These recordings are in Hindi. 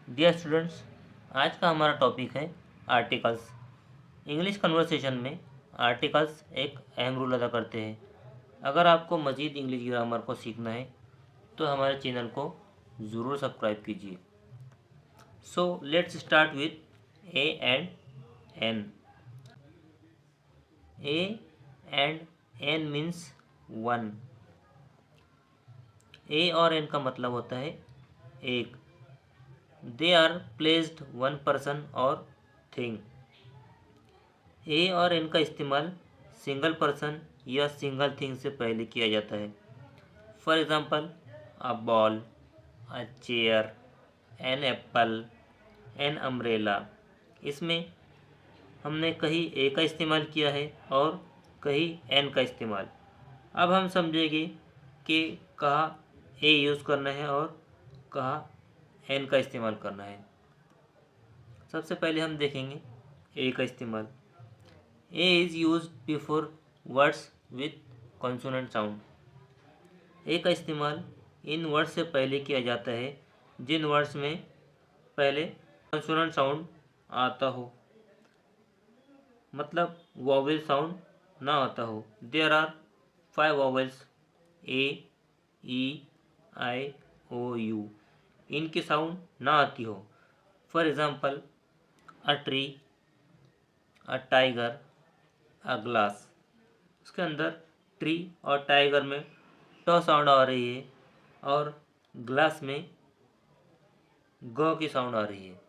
डियर स्टूडेंट्स, आज का हमारा टॉपिक है आर्टिकल्स। इंग्लिश कन्वर्सेशन में आर्टिकल्स एक अहम रोल अदा करते हैं। अगर आपको मज़ीद इंग्लिश ग्रामर को सीखना है तो हमारे चैनल को ज़रूर सब्सक्राइब कीजिए। So let's start with A and N. A and N means one. A और एन का मतलब होता है एक। They are placed one person और थिंग। ए और एन का इस्तेमाल सिंगल पर्सन या सिंगल थिंग से पहले किया जाता है। For example, a ball, a chair, an apple, an umbrella. इसमें हमने कहीं ए का इस्तेमाल किया है और कहीं एन का इस्तेमाल। अब हम समझेंगे कि कहाँ ए यूज़ करना है और कहाँ एन का इस्तेमाल करना है। सबसे पहले हम देखेंगे ए का इस्तेमाल। A is used before words with consonant sound. A का इस्तेमाल इन वर्ड्स से पहले किया जाता है जिन वर्ड्स में पहले कॉन्सोनेंट साउंड आता हो, मतलब वॉवेल साउंड ना आता हो। There are 5 vowels A, E, I, O, U. इनकी साउंड ना आती हो। For example, a tree, a tiger, a glass. उसके अंदर ट्री और टाइगर में ट साउंड आ रही है और ग्लास में ग की साउंड आ रही है।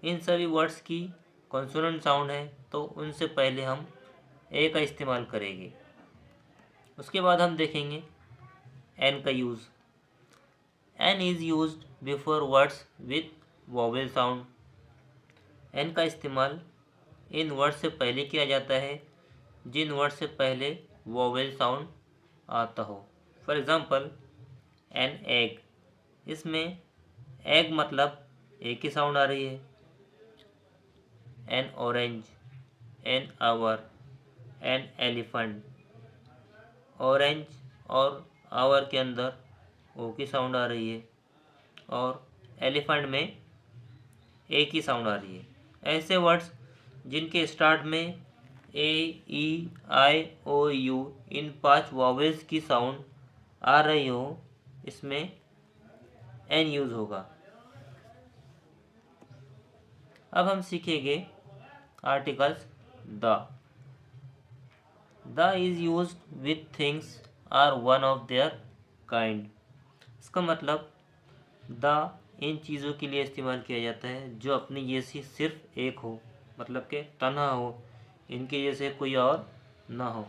इन सभी वर्ड्स की कॉन्सोनेंट साउंड है तो उनसे पहले हम ए का इस्तेमाल करेंगे। उसके बाद हम देखेंगे एन का use. An is used before words with vowel sound. An का इस्तेमाल इन वर्ड्स से पहले किया जाता है जिन वर्ड से पहले वॉवेल साउंड आता हो। For example, an egg. इसमें एग मतलब ए की साउंड आ रही है। N orange, an hour, an elephant. Orange और आवर के अंदर ओ की साउंड आ रही है और एलिफेंट में ए की साउंड आ रही है। ऐसे वर्ड्स जिनके स्टार्ट में A, E, I, O, U इन 5 वॉवेल्स की साउंड आ रही हो, इसमें एन यूज़ होगा। अब हम सीखेंगे articles the. The is used with things are one of their kind. इसका मतलब द इन चीज़ों के लिए इस्तेमाल किया जाता है जो अपनी जैसी सिर्फ एक हो, मतलब कि तन्हा हो, इनके जैसे कोई और ना हो।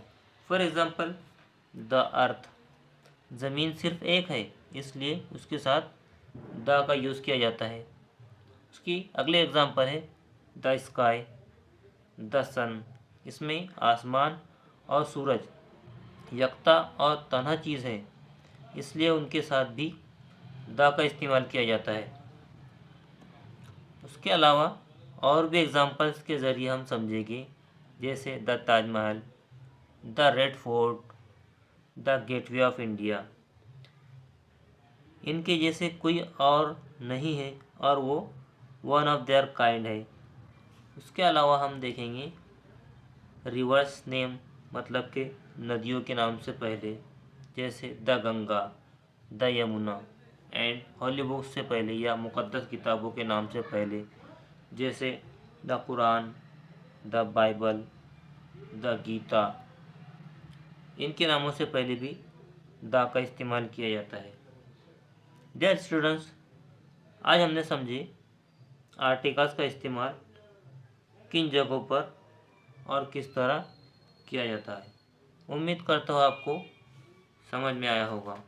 For example, the earth. ज़मीन सिर्फ एक है इसलिए उसके साथ द का यूज़ किया जाता है। उसकी अगले एग्ज़ाम्पल है द स्काई, द सन। इसमें आसमान और सूरज यकता और तन्हा चीज़ है इसलिए उनके साथ भी द का इस्तेमाल किया जाता है। उसके अलावा और भी एग्जांपल्स के ज़रिए हम समझेंगे, जैसे the Taj Mahal, the red fort, the gateway of India. इनके जैसे कोई और नहीं है और वो वन ऑफ देयर काइंड है। उसके अलावा हम देखेंगे रिवर्स नेम, मतलब के नदियों के नाम से पहले, जैसे the Ganga, the Yamuna. And holy books से पहले या मुक़द्दस किताबों के नाम से पहले, जैसे the Quran, the Bible, the Gita. इनके नामों से पहले भी द का इस्तेमाल किया जाता है। डियर स्टूडेंट्स, आज हमने समझे आर्टिकल्स का इस्तेमाल किन जगहों पर और किस तरह किया जाता है। उम्मीद करता हूँ आपको समझ में आया होगा।